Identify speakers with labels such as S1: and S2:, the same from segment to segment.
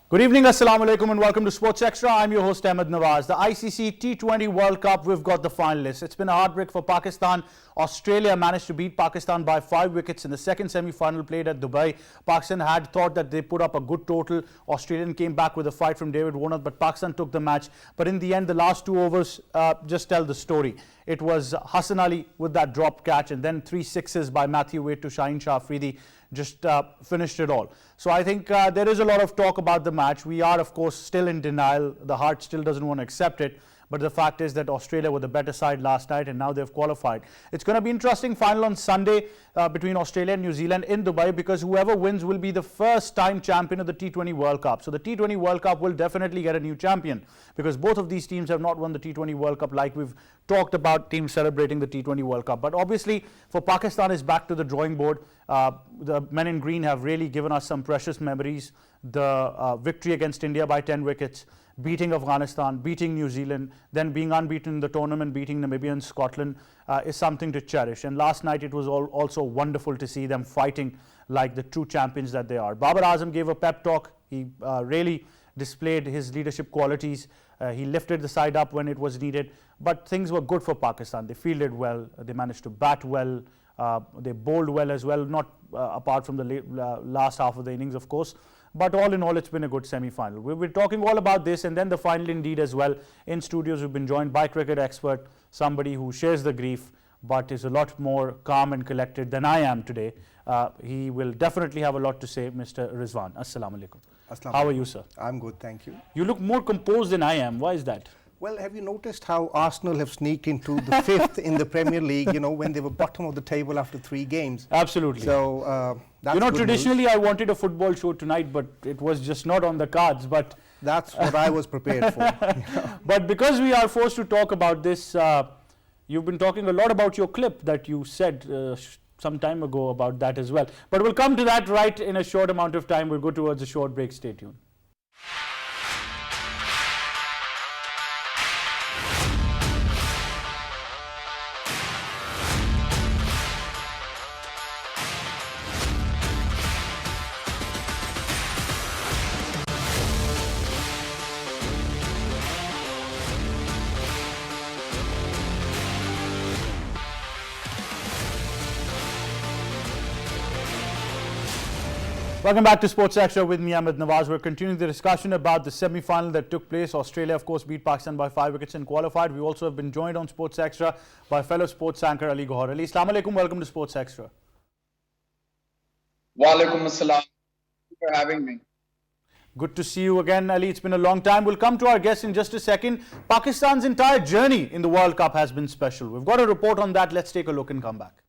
S1: Good evening, Assalamu alaikum, and welcome to Sports Extra. I'm your host Ahmad Nawaz. The ICC T20 World Cup, we've got the finalists. It's been a heartbreak for Pakistan. Australia managed to beat Pakistan by 5 wickets in the second semi-final played at Dubai. Pakistan had thought that they put up a good total. Australian came back with a fight from David Warner, but Pakistan took the match. But in the end, the last 2 overs just tell the story. It was Hassan Ali with that drop catch, and then 3 sixes by Matthew Wade to Shaheen Shah Afridi just finished it all. So I think there is a lot of talk about the match. We are, of course, still in denial. The heart still doesn't want to accept it. But the fact is that Australia were the better side last night, and now they've qualified. It's going to be interesting final on Sunday between Australia and New Zealand in Dubai, because whoever wins will be the first time champion of the T20 World Cup. So the T20 World Cup will definitely get a new champion, because both of these teams have not won the T20 World Cup, like we've talked about teams celebrating the T20 World Cup. But obviously for Pakistan, is back to the drawing board. The men in green have really given us some precious memories. The victory against India by 10 wickets, beating Afghanistan, beating New Zealand, then being unbeaten in the tournament, beating Namibia and Scotland is something to cherish. And last night it was also wonderful to see them fighting like the true champions that they are. Babar Azam gave a pep talk. He really displayed his leadership qualities. He lifted the side up when it was needed. But things were good for Pakistan. They fielded well. They managed to bat well. They bowled well as well, not apart from the last half of the innings, of course. But all in all, it's been a good semi-final. We've been talking all about this and then the final indeed as well. In studios, we've been joined by cricket expert, somebody who shares the grief but is a lot more calm and collected than I am today. He will definitely have a lot to say, Mr. Rizwan. Assalamu alaikum. How are you, sir?
S2: I'm good, thank you.
S1: You look more composed than I am. Why is that?
S2: Well, have you noticed how Arsenal have sneaked into the 5th in the Premier League, you know, when they were bottom of the table after 3 games?
S1: Absolutely.
S2: So, that's
S1: you know,
S2: good
S1: traditionally
S2: news.
S1: I wanted a football show tonight, but it was just not on the cards. But
S2: that's what I was prepared for.
S1: But because we are forced to talk about this, you've been talking a lot about your clip that you said some time ago about that as well. But we'll come to that right in a short amount of time. We'll go towards a short break. Stay tuned. Welcome back to Sports Extra with me, Ahmad Nawaz. We're continuing the discussion about the semi-final that took place. Australia, of course, beat Pakistan by 5 wickets and qualified. We also have been joined on Sports Extra by fellow sports anchor Ali Gauhar. Ali, Assalamu alaikum. Welcome to Sports Extra.
S3: Wa alaikum assalam. Thank you for having me.
S1: Good to see you again, Ali. It's been a long time. We'll come to our guest in just a second. Pakistan's entire journey in the World Cup has been special. We've got a report on that. Let's take a look and come back.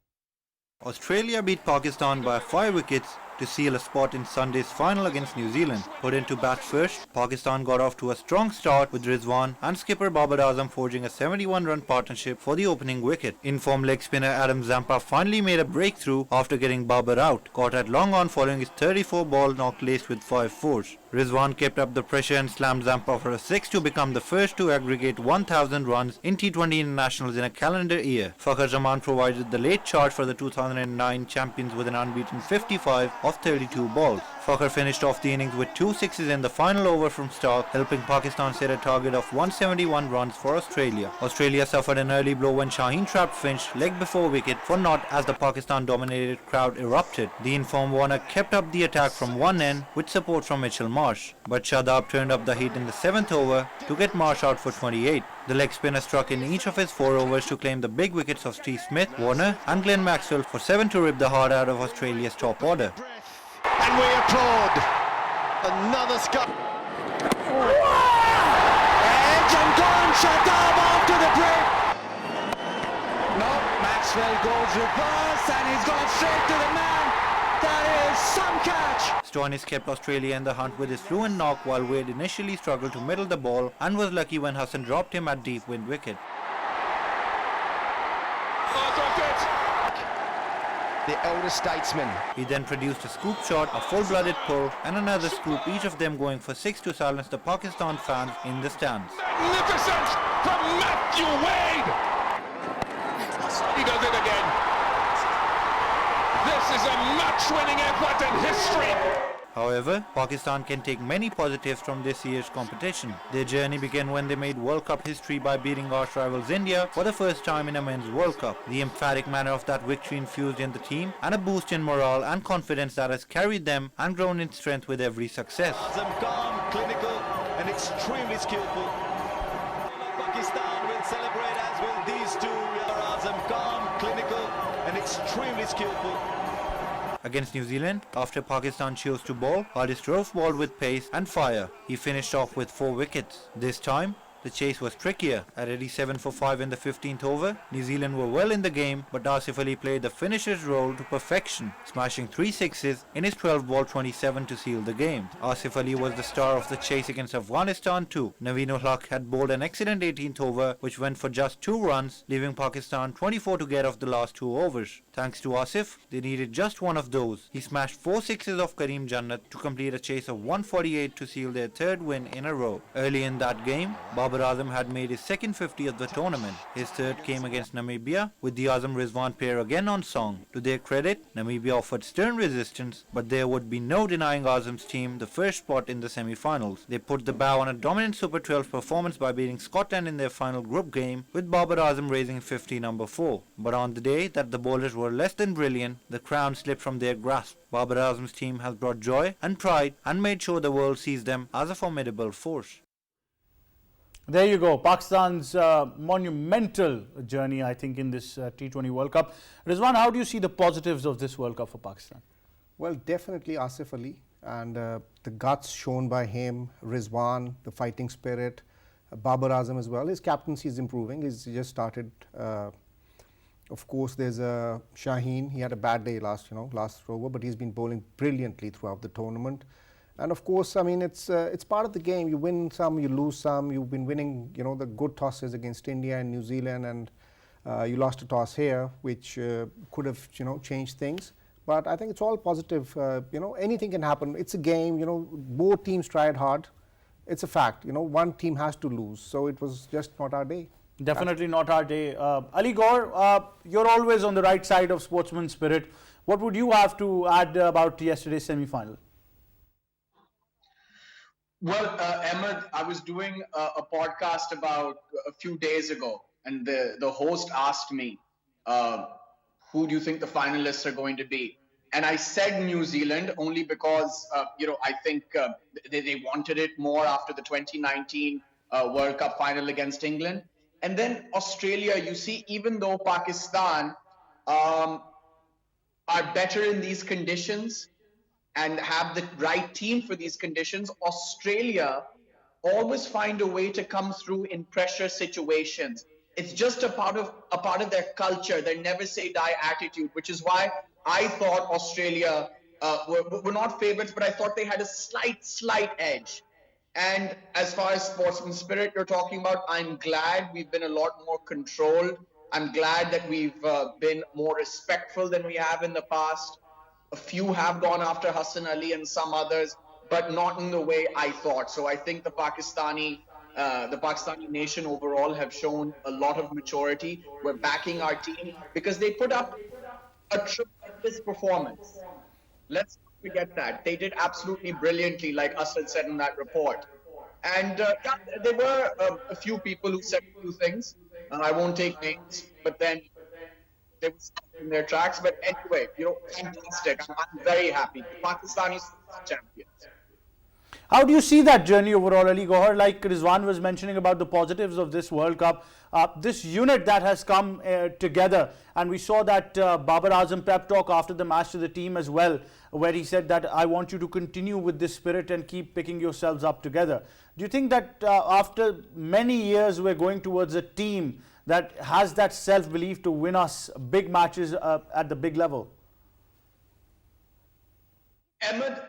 S4: Australia beat Pakistan by 5 wickets to seal a spot in Sunday's final against New Zealand. Put into bat first, Pakistan got off to a strong start with Rizwan and skipper Babar Azam forging a 71-run partnership for the opening wicket. In-form leg spinner Adam Zampa finally made a breakthrough after getting Babar out, caught at long on following his 34-ball knock laced with 5 fours. Rizwan kept up the pressure and slammed Zampa for a 6 to become the first to aggregate 1,000 runs in T20 internationals in a calendar year. Fakhar Zaman provided the late charge for the 2009 champions with an unbeaten 55 of 32 balls. Fakhar finished off the innings with 2 sixes in the final over from Stark, helping Pakistan set a target of 171 runs for Australia. Australia suffered an early blow when Shaheen trapped Finch leg before wicket for naught as the Pakistan-dominated crowd erupted. The informed Warner kept up the attack from one end with support from Mitchell Marsh, but Shadab turned up the heat in the 7th over to get Marsh out for 28. The leg spinner struck in each of his 4 overs to claim the big wickets of Steve Smith, Warner and Glenn Maxwell for 7 to rip the heart out of Australia's top order.
S5: And we applaud another scuff. Edge and gone, Shadab after the break. No, Maxwell goes reverse and he's gone straight to the man. That is some catch.
S4: Stoinis kept Australia in the hunt with his fluent knock while Wade initially struggled to middle the ball and was lucky when Hassan dropped him at deep wind wicket.
S5: The elder statesman.
S4: He then produced a scoop shot, a full-blooded pull and another scoop, each of them going for 6 to silence the Pakistan fans in the stands.
S6: Magnificent from Matthew Wade! He does it again. This is a match-winning effort in history.
S4: However, Pakistan can take many positives from this year's competition. Their journey began when they made World Cup history by beating arch rivals India for the first time in a men's World Cup. The emphatic manner of that victory infused in the team and a boost in morale and confidence that has carried them and grown in strength with every success.
S5: Calm, clinical and extremely skillful. Pakistan will celebrate as will these two. Calm, clinical and extremely skillful.
S4: Against New Zealand, after Pakistan chose to bowl, Haider drove ball with pace and fire. He finished off with 4 wickets. This time, the chase was trickier. At 87 for 5 in the 15th over, New Zealand were well in the game, but Asif Ali played the finisher's role to perfection, smashing 3 sixes in his 12-ball 27 to seal the game. Asif Ali was the star of the chase against Afghanistan too. Naveen Haq had bowled an excellent 18th over, which went for just 2 runs, leaving Pakistan 24 to get off the last 2 overs. Thanks to Asif, they needed just one of those. He smashed 4 sixes of Kareem Jannat to complete a chase of 148 to seal their 3rd win in a row. Early in that game, Babar Azam had made his second 50 of the tournament. His 3rd came against Namibia, with the Azam Rizwan pair again on song. To their credit, Namibia offered stern resistance, but there would be no denying Azam's team the first spot in the semi-finals. They put the bow on a dominant Super 12 performance by beating Scotland in their final group game, with Babar Azam raising 50 number 4. But on the day that the bowlers were less than brilliant, the crown slipped from their grasp. Babar Azam's team has brought joy and pride and made sure the world sees them as a formidable force.
S1: There you go, Pakistan's monumental journey, I think, in this T20 World Cup. Rizwan, how do you see the positives of this World Cup for Pakistan?
S2: Well, definitely Asif Ali and the guts shown by him, Rizwan, the fighting spirit, Babar Azam as well. His captaincy is improving. He's just started. Of course, there's Shaheen. He had a bad day last over, but he's been bowling brilliantly throughout the tournament. And of course, I mean, it's part of the game. You win some, you lose some. You've been winning, the good tosses against India and New Zealand, and you lost a toss here, which could have, changed things. But I think it's all positive. Anything can happen. It's a game. Both teams tried hard. It's a fact. One team has to lose. So it was just not our day.
S1: Definitely not our day. Ali Gauhar, you're always on the right side of sportsman spirit. What would you have to add about yesterday's semi-final?
S3: Well, Ahmad, I was doing a podcast about a few days ago, and the host asked me, who do you think the finalists are going to be? And I said New Zealand only because, I think they wanted it more after the 2019 World Cup final against England. And then Australia, you see, even though Pakistan are better in these conditions and have the right team for these conditions, Australia always find a way to come through in pressure situations. It's just a part of their culture, their never say die attitude, which is why I thought Australia were not favorites, but I thought they had a slight edge. And as far as sportsman spirit you're talking about, I'm glad we've been a lot more controlled. I'm glad that we've been more respectful than we have in the past. A few have gone after Hassan Ali and some others, but not in the way I thought. So I think the Pakistani nation overall have shown a lot of maturity. We're backing our team because they put up a tremendous performance. Let's not forget that. They did absolutely brilliantly, like Asad said in that report. And there were a few people who said a few things. I won't take names, but then they were stuck in their tracks. But anyway, fantastic. I'm very happy. The Pakistanis are champions.
S1: How do you see that journey overall, Ali Gauhar? Like Rizwan was mentioning about the positives of this World Cup, this unit that has come together, and we saw that Babar Azam pep talk after the match to the team as well, where he said that I want you to continue with this spirit and keep picking yourselves up together. Do you think that after many years we're going towards a team that has that self-belief to win us big matches at the big level?
S3: Ahmed,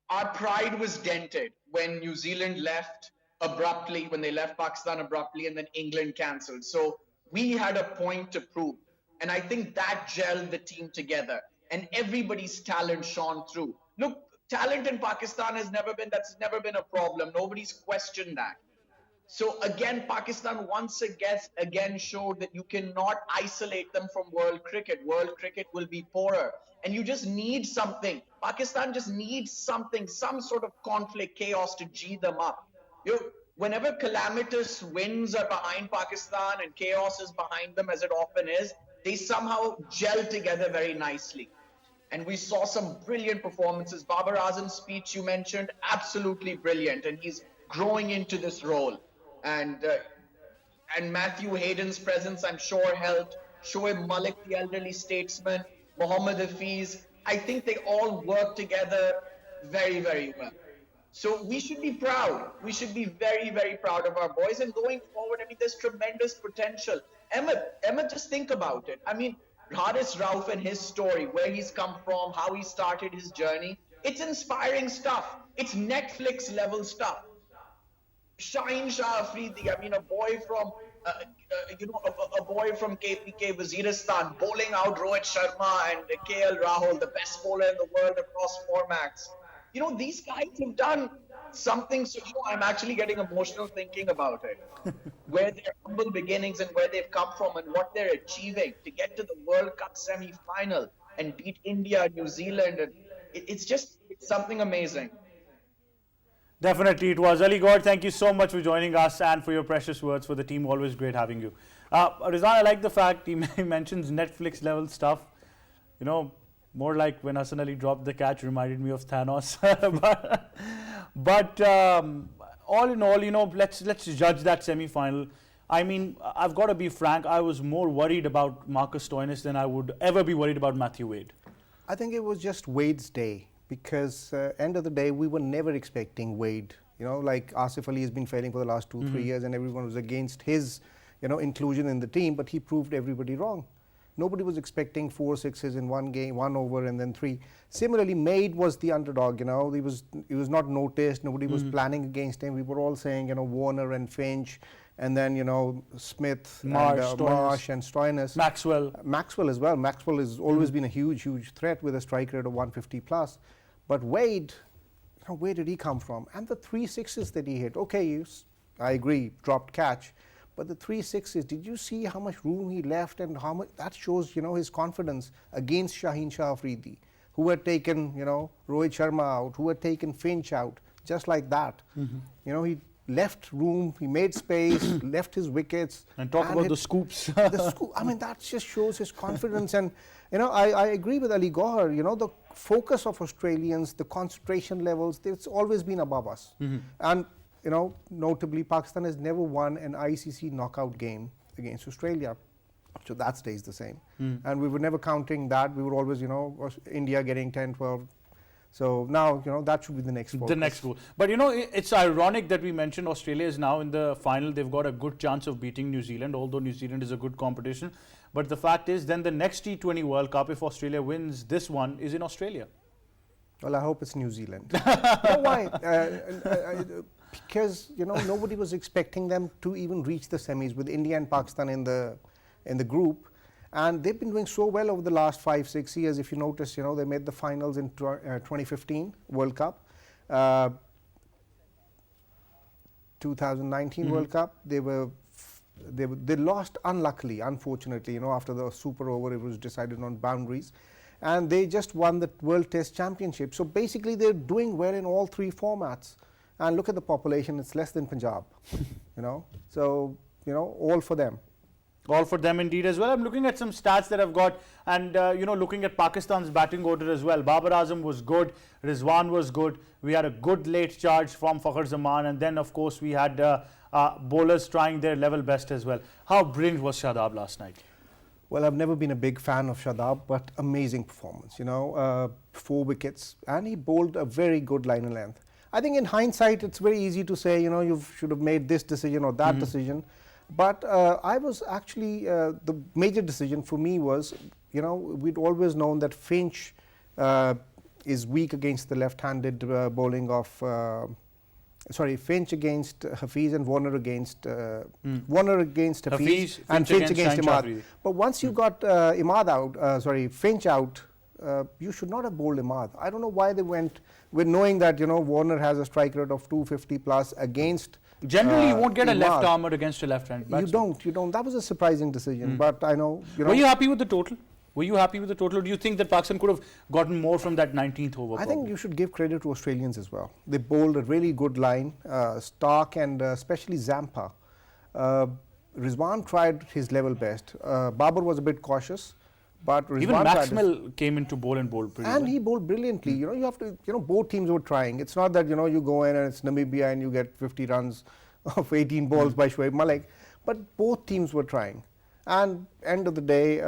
S3: our pride was dented when New Zealand left abruptly, when they left Pakistan abruptly, and then England cancelled. So we had a point to prove. And I think that gelled the team together. And everybody's talent shone through. Look, talent in Pakistan that's never been a problem. Nobody's questioned that. So again, Pakistan once again showed that you cannot isolate them from world cricket. World cricket will be poorer. And you just need something. Pakistan just needs something, some sort of conflict, chaos to G them up. Whenever calamitous winds are behind Pakistan and chaos is behind them, as it often is, they somehow gel together very nicely. And we saw some brilliant performances. Babar Azam's speech you mentioned, absolutely brilliant. And he's growing into this role. And Matthew Hayden's presence, I'm sure, helped. Shoaib Malik, the elderly statesman, Mohammad Hafiz, I think they all work together very, very well. So we should be proud. We should be very, very proud of our boys. And going forward, I mean, there's tremendous potential. Ahmad, just think about it. I mean, Haris Rauf and his story, where he's come from, how he started his journey, it's inspiring stuff. It's Netflix level stuff. Shaheen Shah Afridi, I mean, a boy from KPK Waziristan, bowling out Rohit Sharma and KL Rahul, the best bowler in the world across formats. You know, these guys have done something so I'm actually getting emotional thinking about it. Where their humble beginnings and where they've come from and what they're achieving to get to the World Cup semi-final and beat India, New Zealand, and it's something amazing.
S1: Definitely it was. Ali Gauhar, thank you so much for joining us and for your precious words for the team. Always great having you. Rizwan, I like the fact he mentions Netflix level stuff. You know, more like when Hassan Ali dropped the catch, reminded me of Thanos. but all in all, you know, let's judge that semi-final. I mean, I've got to be frank, I was more worried about Marcus Stoinis than I would ever be worried about Matthew Wade.
S2: I think it was just Wade's day. Because end of the day, we were never expecting Wade. You know, like Asif Ali has been failing for the last 2-3 years, and everyone was against his, you know, inclusion in the team. But he proved everybody wrong. Nobody was expecting 4 sixes in one game, 1 over, and then 3. Similarly, Maid was the underdog. You know, he was not noticed. Nobody was planning against him. We were all saying, you know, Warner and Finch, and then, you know, Smith, Marsh and Stoinis. Maxwell as well. Maxwell has always been a huge threat with a strike rate of 150 plus. But Wade, you know, where did he come from? And the 3 sixes that he hit, okay, I agree, dropped catch. But the 3 sixes, did you see how much room he left and how much, that shows, you know, his confidence against Shaheen Shah Afridi, who had taken, you know, Rohit Sharma out, who had taken Finch out, just like that. You know, he left room, he made space, left his wickets.
S1: And talk about the scoops.
S2: I mean, that just shows his confidence. And, you know, I agree with Ali Gauhar, you know, the focus of Australians, the concentration levels, it's always been above us. And, you know, notably, Pakistan has never won an ICC knockout game against Australia. So that stays the same. And we were never counting that. We were always, you know, India getting 10, 12. So now, you know, that should be the next focus.
S1: The next goal. But, you know, it's ironic that we mentioned Australia is now in the final. They've got a good chance of beating New Zealand, although New Zealand is a good competition. But the fact is, then the next T20 World Cup, if Australia wins this one, is in Australia.
S2: Well, I hope it's New Zealand. You know why? Because, you know, nobody was expecting them to even reach the semis with India and Pakistan in the group. And they've been doing so well over the last 5-6 years. If you notice, you know, they made the finals in 2015 World Cup, 2019 World Cup. They lost unluckily, unfortunately. You know, after the super over, it was decided on boundaries, and they just won the World Test Championship. So basically, they're doing well in all 3 formats. And look at the population; it's less than Punjab. You know, so you know, all for them.
S1: All for them indeed as well. I'm looking at some stats that I've got, and you know, looking at Pakistan's batting order as well. Babar Azam was good, Rizwan was good. We had a good late charge from Fakhar Zaman, and then of course we had bowlers trying their level best as well. How brilliant was Shadab last night?
S2: Well, I've never been a big fan of Shadab, but amazing performance. You know, 4 wickets, and he bowled a very good line and length. I think in hindsight, it's very easy to say, you know, you should have made this decision or that decision. But I was actually, the major decision for me was, you know, we'd always known that Finch is weak against the left-handed bowling of, Finch against Hafiz and Warner against Hafiz and Finch against Ahmad. But once you got Finch out, you should not have bowled Ahmad. I don't know why they went with knowing that, you know, Warner has a strike rate of 250 plus against
S1: Generally, you won't get a left
S2: Imad.
S1: armer against a left-hand batsman.
S2: You don't. That was a surprising decision, but I know,
S1: Were you happy with the total? Were you happy with the total? Or do you think that Pakistan could have gotten more from that 19th over?
S2: I think you should give credit to Australians as well. They bowled a really good line, Stark and especially Zampa. Rizwan tried his level best. Babar was a bit cautious, but Rizwan
S1: Even
S2: tried
S1: Maxwell came into bowl and bowled pretty
S2: and
S1: well.
S2: he bowled brilliantly. You know, you have to, both teams were trying. It's not that, you go in and it's Namibia and you get 50 runs of 18 balls by Shoaib Malik, but both teams were trying. And end of the day,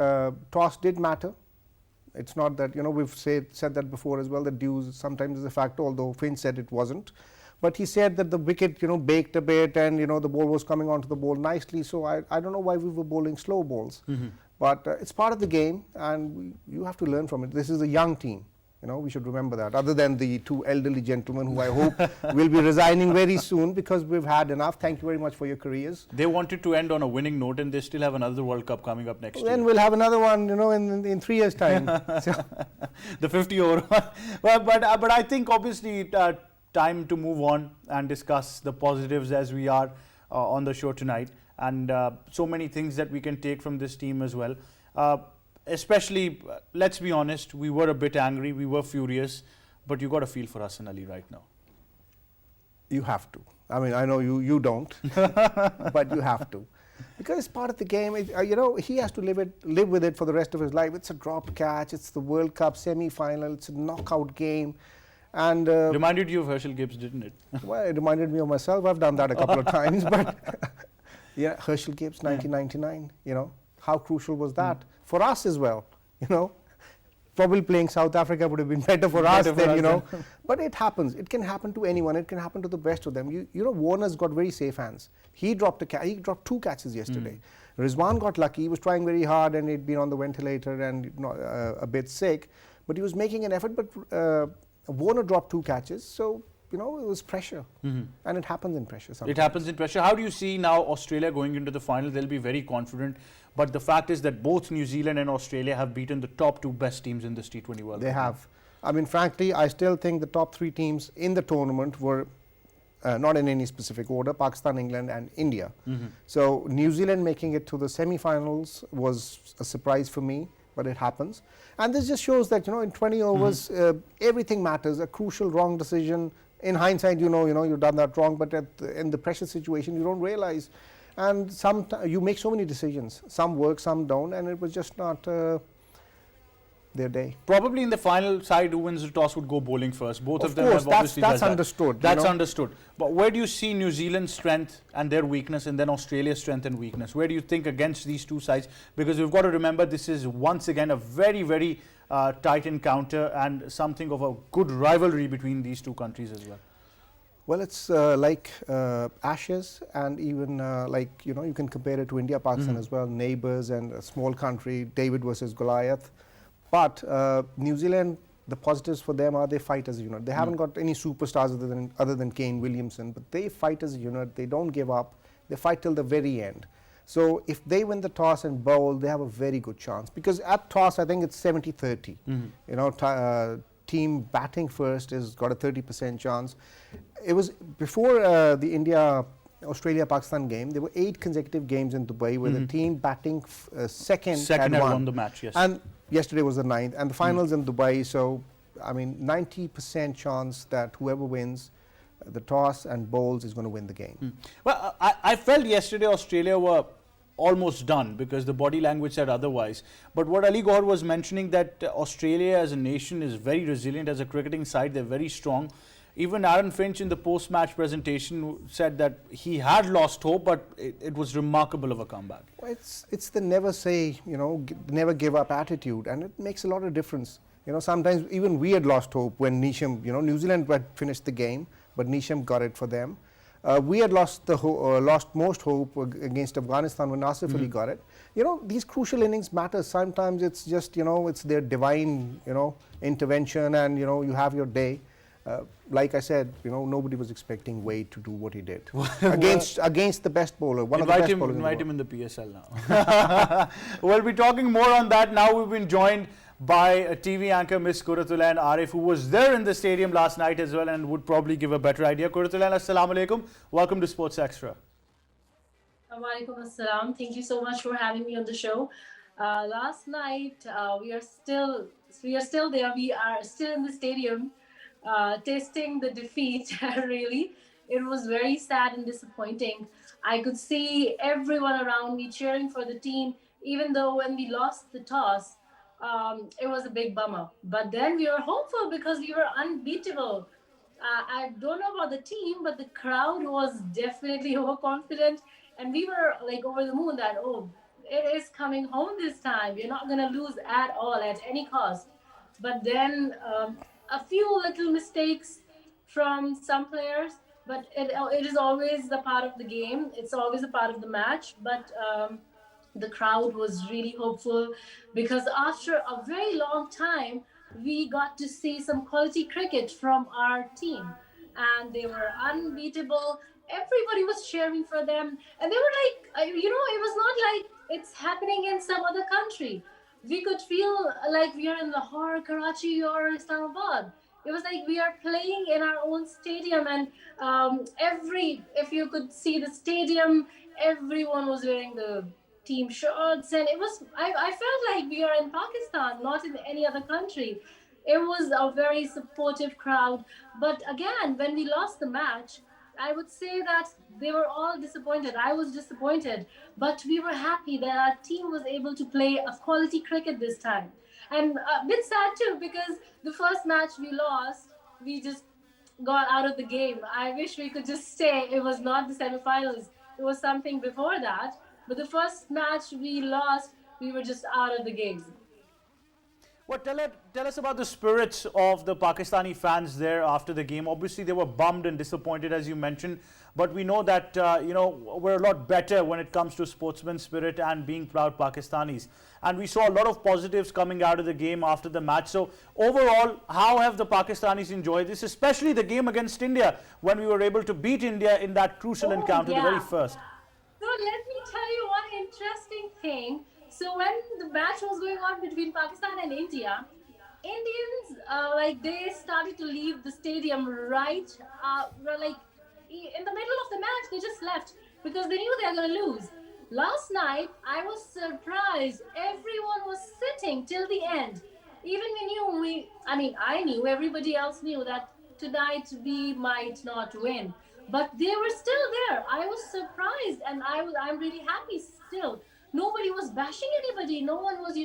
S2: toss did matter. It's not that, we've said that before as well, that dues sometimes is a factor, although Finch said it wasn't. But he said that the wicket, baked a bit and, the ball was coming onto the ball nicely. So I don't know why we were bowling slow balls. But it's part of the game and you have to learn from it. This is a young team. We should remember that. Other than the two elderly gentlemen who I hope will be resigning very soon because we've had enough. Thank you very much for your careers.
S1: They wanted to end on a winning note and they still have another World Cup coming up next year.
S2: Then we'll have another one, in 3 years' time.
S1: The 50 over one. Well, but I think obviously time to move on and discuss the positives as we are on the show tonight. And so many things that we can take from this team as well. Especially, let's be honest, we were a bit angry, we were furious, but you got a feel for Hassan Ali right now.
S2: You have to. I mean, I know you don't, but you have to. Because it's part of the game. He has to live with it for the rest of his life. It's a drop catch, it's the World Cup semi-final, it's a knockout game. And
S1: reminded you of Herschel Gibbs, didn't it?
S2: Well, it reminded me of myself. I've done that a couple of times, but yeah, Herschel Gibbs, 1999, how crucial was that? For us as well, probably playing South Africa would have been better for us than, but it happens. It can happen to anyone. It can happen to the best of them. Warner's got very safe hands. He dropped two catches yesterday. Rizwan got lucky. He was trying very hard and he'd been on the ventilator and a bit sick, but he was making an effort, but Warner dropped two catches. So, it was pressure, and it happens in pressure sometimes.
S1: It happens in pressure. How do you see now Australia going into the final? They'll be very confident, but the fact is that both New Zealand and Australia have beaten the top two best teams in this T20 World Cup.
S2: They have. I mean, frankly, I still think the top three teams in the tournament were not in any specific order, Pakistan, England and India. So New Zealand making it to the semi-finals was a surprise for me, but it happens. And this just shows that, in 20 overs, everything matters. A crucial wrong decision. In hindsight, you've done that wrong, but in the pressure situation, you don't realize. And you make so many decisions. Some work, some don't, and it was just not their day.
S1: Probably in the final side, who wins the toss would go bowling first. Both of them
S2: course,
S1: have obviously
S2: that's
S1: done
S2: understood.
S1: That. That's understood. But where do you see New Zealand's strength and their weakness, and then Australia's strength and weakness? Where do you think against these two sides? Because we've got to remember this is once again a very, very tight encounter and something of a good rivalry between these two countries as well.
S2: Well, it's like Ashes, and even you can compare it to India, Pakistan as well, neighbors and a small country, David versus Goliath. But New Zealand, the positives for them are they fight as a unit. They haven't got any superstars other than Kane Williamson, but they fight as a unit. They don't give up. They fight till the very end. So if they win the toss and bowl, they have a very good chance. Because at toss, I think it's 70-30. Team batting first has got a 30% chance. It was before the Australia-Pakistan game, there were 8 consecutive games in Dubai where the team batting second had
S1: won the match, yes.
S2: And yesterday was the 9th, and the finals in Dubai. So, I mean, 90% chance that whoever wins the toss and bowls is going to win the game.
S1: Well, I felt yesterday Australia were almost done because the body language said otherwise. But what Ali Gauhar was mentioning, that Australia as a nation is very resilient. As a cricketing side, they're very strong. Even Aaron Finch in the post-match presentation said that he had lost hope, but it was remarkable of a comeback.
S2: Well, it's the never say, never give up attitude, and it makes a lot of difference. Sometimes even we had lost hope when Neesham, New Zealand had finished the game, but Neesham got it for them. We had lost most hope against Afghanistan when Asif Ali got it. These crucial innings matter. Sometimes it's just, it's their divine, intervention, and, you have your day. Like I said, nobody was expecting Wade to do what he did against the best bowler, one of the best bowlers.
S1: Invite him in the PSL now. We'll be talking more on that now. We've been joined by a TV anchor, Miss Quratulain Arif, who was there in the stadium last night as well and would probably give a better idea. Quratulain, assalamu alaikum. Welcome to Sports Extra.
S7: Walaikum assalam. Thank you so much for having me on the show. Last night we are still there. We are still in the stadium, tasting the defeat. Really, it was very sad and disappointing. I could see everyone around me cheering for the team, even though when we lost the toss, it was a big bummer. But then we were hopeful because we were unbeatable. I don't know about the team, but the crowd was definitely overconfident, and we were like over the moon that, oh, it is coming home this time. We're not gonna lose at all at any cost. But then a few little mistakes from some players, but it is always a part of the game. It's always a part of the match. But the crowd was really hopeful because after a very long time, we got to see some quality cricket from our team, and they were unbeatable. Everybody was cheering for them, and they were like, it was not like it's happening in some other country. We could feel like we are in Lahore, Karachi, or Islamabad. It was like we are playing in our own stadium, and if you could see the stadium, everyone was wearing the team shirts, and I felt like we are in Pakistan, not in any other country. It was a very supportive crowd. But again, when we lost the match, I would say that they were all disappointed. I was disappointed, but we were happy that our team was able to play a quality cricket this time. And a bit sad too, because the first match we lost, we just got out of the game. I wish we could just say it was not the semifinals. It was something before that. But the first match we lost, we were just out of the game.
S1: Well, tell us about the spirits of the Pakistani fans there after the game. Obviously, they were bummed and disappointed, as you mentioned. But we know that, we're a lot better when it comes to sportsman spirit and being proud Pakistanis. And we saw a lot of positives coming out of the game after the match. So overall, how have the Pakistanis enjoyed this, especially the game against India, when we were able to beat India in that crucial encounter, the very first?
S7: So let me tell you one interesting thing. So when the match was going on between Pakistan and India, Indians, they started to leave the stadium right, in the middle of the match. They just left because they knew they were going to lose. Last night, I was surprised. Everyone was sitting till the end. Even I knew, everybody else knew that tonight we might not win. But they were still there. I was surprised, and I'm really happy still. Nobody was bashing anybody. No one was,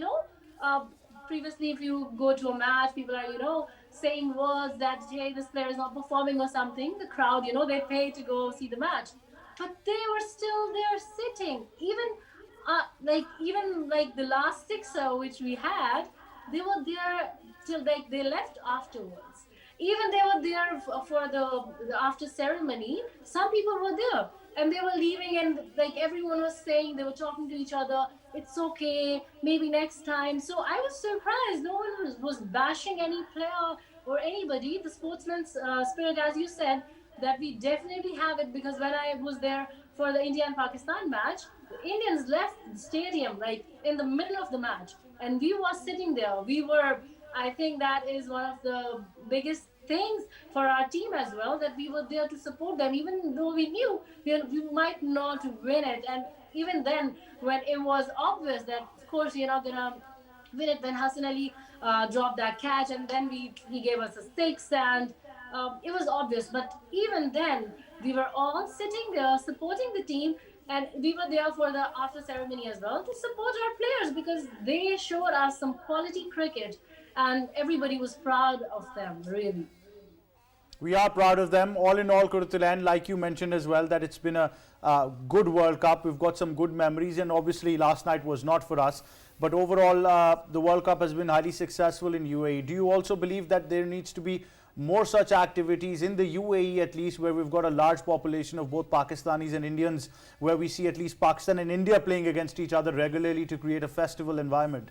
S7: previously if you go to a match, people are, saying words that, hey, this player is not performing or something. The crowd, they pay to go see the match. But they were still there sitting. Even the last sixer which we had, they were there till they left afterwards. Even they were there for the after ceremony. Some people were there, and they were leaving, and everyone was saying, they were talking to each other, it's okay, maybe next time. So I was surprised. No one was bashing any player or anybody. The sportsman's spirit, as you said, that we definitely have it, because when I was there for the India and Pakistan match, the Indians left the stadium in the middle of the match, and we were sitting there. I think that is one of the biggest things for our team as well, that we were there to support them, even though we knew we might not win it. And even then, when it was obvious that, of course, you're not going to win it, when Hassan Ali dropped that catch, and then he gave us a six, and it was obvious. But even then, we were all sitting there supporting the team, and we were there for the after ceremony as well to support our players, because they showed us some quality cricket, and everybody was proud of them, really.
S1: We are proud of them. All in all, Quratulain, like you mentioned as well, that it's been a good World Cup. We've got some good memories, and obviously last night was not for us. But overall, the World Cup has been highly successful in UAE. Do you also believe that there needs to be more such activities in the UAE, at least, where we've got a large population of both Pakistanis and Indians, where we see at least Pakistan and India playing against each other regularly to create a festival environment?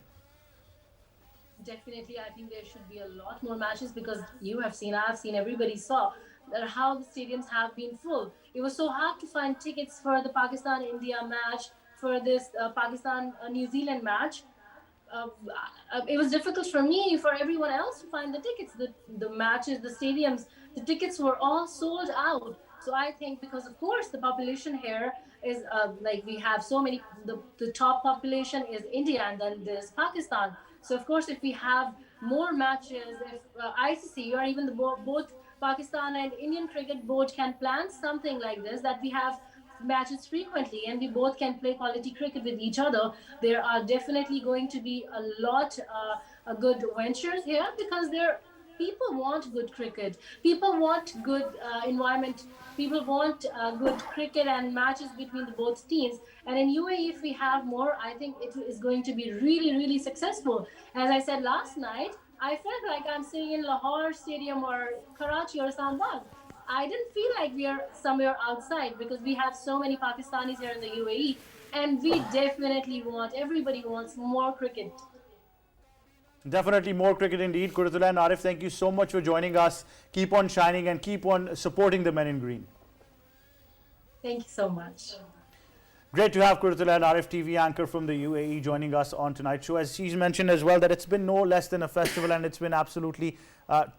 S7: Definitely, I think there should be a lot more matches, because you have seen, I've seen, everybody saw that how the stadiums have been full. It was so hard to find tickets for the Pakistan-India match, for this Pakistan-New Zealand match. it was difficult for me, for everyone else to find the tickets. The matches, the stadiums, the tickets were all sold out. So I think because of course the population here is like we have so many. The top population is India, and then there's Pakistan. So of course if we have more matches, if ICC or even the both Pakistan and Indian Cricket Board can plan something like this, that we have matches frequently and we both can play quality cricket with each other, there are definitely going to be a lot good ventures here, because there people want good cricket, people want good environment, people want good cricket and matches between the both teams. And in UAE, if we have more, I think it is going to be really successful. As I said last night, I felt like I'm sitting in Lahore Stadium or Karachi or Islamabad. I didn't feel like we are somewhere outside, because we have so many Pakistanis here in the UAE, and we definitely want, everybody wants more cricket.
S1: Definitely more cricket indeed. Quratulain, Arif, thank you so much for joining us. Keep on shining and keep on supporting the men in green.
S7: Thank you so much.
S1: Great to have Quratulain, Arif, TV anchor from the UAE, joining us on tonight's show. As she's mentioned as well, that it's been no less than a festival, and it's been absolutely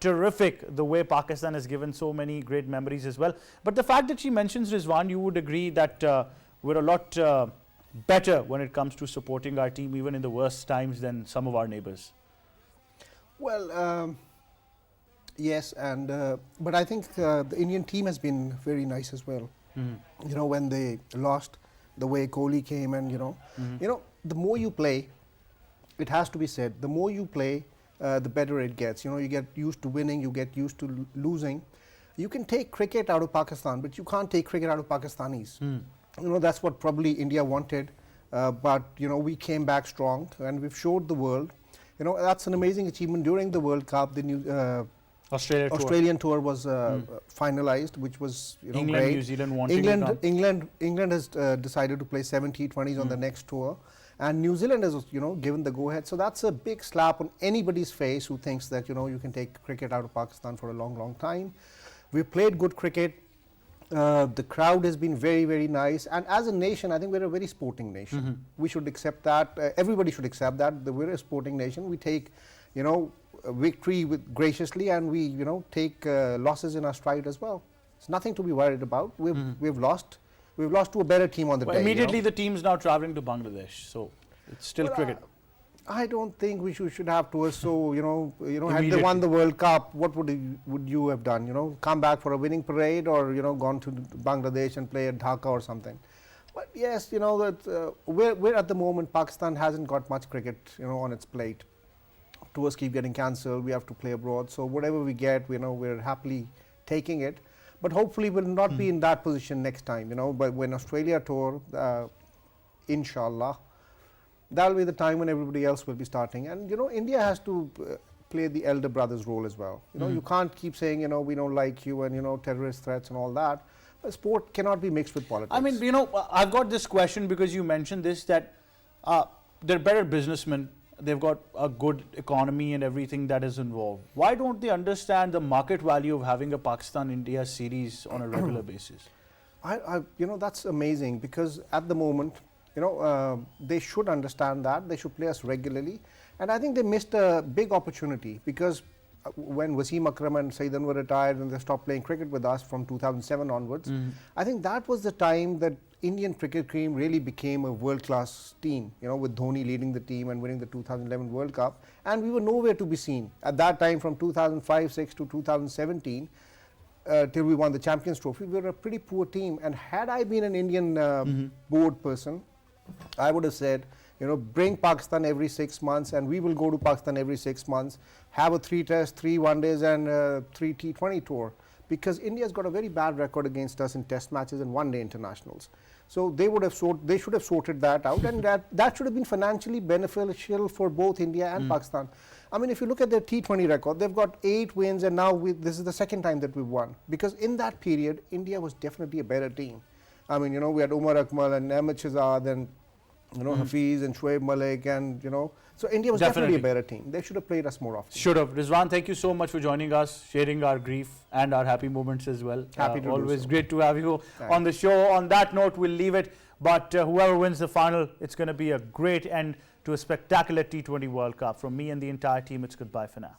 S1: terrific the way Pakistan has given so many great memories as well. But the fact that she mentions Rizwan, you would agree that we're a lot better when it comes to supporting our team, even in the worst times, than some of our neighbors.
S2: Well, yes, and but I think the Indian team has been very nice as well. You know, when they lost, the way Kohli came, and you know, the more you play, it has to be said, the more you play, the better it gets. You know, you get used to winning, you get used to losing. You can take cricket out of Pakistan, but you can't take cricket out of Pakistanis. You know, that's what probably India wanted, but you know, we came back strong, and we've showed the world. You know, that's an amazing achievement. During the World Cup, the new Australian tour was finalized, which was, you know,
S1: England,
S2: great.
S1: New Zealand wanting
S2: England has decided to play 7 T20s on the next tour, and New Zealand has, you know, given the go ahead. So that's a big slap on anybody's face who thinks that, you know, you can take cricket out of Pakistan for a long time. We played good cricket. The crowd has been very nice, and as a nation, I think we're a very sporting nation. We should accept that. Everybody should accept that we're a sporting nation. We take, you know, victory graciously, and we, you know, take losses in our stride as well. It's nothing to be worried about. We've lost to a better team on the day.
S1: Immediately,
S2: you know?
S1: the team's now traveling to Bangladesh, so it's still cricket.
S2: I don't think we should have to. So you know, had they won the World Cup, what would you have done? You know, come back for a winning parade, or you know, gone to Bangladesh and play at Dhaka or something. But yes, you know that we're at the moment, Pakistan hasn't got much cricket, you know, on its plate. Tours keep getting cancelled. We have to play abroad. So whatever we get, you know, we're happily taking it. But hopefully, we'll not be in that position next time. You know, but when Australia tour, inshallah, that'll be the time when everybody else will be starting. And you know, India has to play the elder brother's role as well. You know, you can't keep saying, you know, we don't like you, and you know, terrorist threats and all that. But sport cannot be mixed with politics.
S1: I mean, you know, I've got this question because you mentioned this, that they're better businessmen. They've got a good economy and everything that is involved. Why don't they understand the market value of having a Pakistan-India series on a regular basis?
S2: You know, that's amazing, because at the moment, you know, they should understand that. They should play us regularly. And I think they missed a big opportunity, because when Wasim Akram and Saeed Anwar retired and they stopped playing cricket with us from 2007 onwards, I think that was the time that Indian cricket team really became a world-class team, you know, with Dhoni leading the team and winning the 2011 World Cup. And we were nowhere to be seen. At that time, from 2005-06 to 2017, till we won the Champions Trophy, we were a pretty poor team. And had I been an Indian board person, I would have said, you know, bring Pakistan every 6 months, and we will go to Pakistan every 6 months, have a 3 Test, 3 One-Days and 3 T20 tour. Because India's got a very bad record against us in Test matches and one-day internationals. So they should have sorted that out, and that should have been financially beneficial for both India and Pakistan. I mean, if you look at their T20 record, they've got 8 wins, and now this is the second time that we've won. Because in that period, India was definitely a better team. I mean, you know, we had Umar Akmal and Ahmad Shehzad and, you know, Hafiz and Shoaib Malik, and, you know, so India was definitely a better team. They should have played us more often.
S1: Should have. Rizwan, thank you so much for joining us, sharing our grief and our happy moments as well.
S2: Happy to
S1: always
S2: do so.
S1: great to have you on the show. On that note, we'll leave it. But whoever wins the final, it's going to be a great end to a spectacular T20 World Cup. From me and the entire team, it's goodbye for now.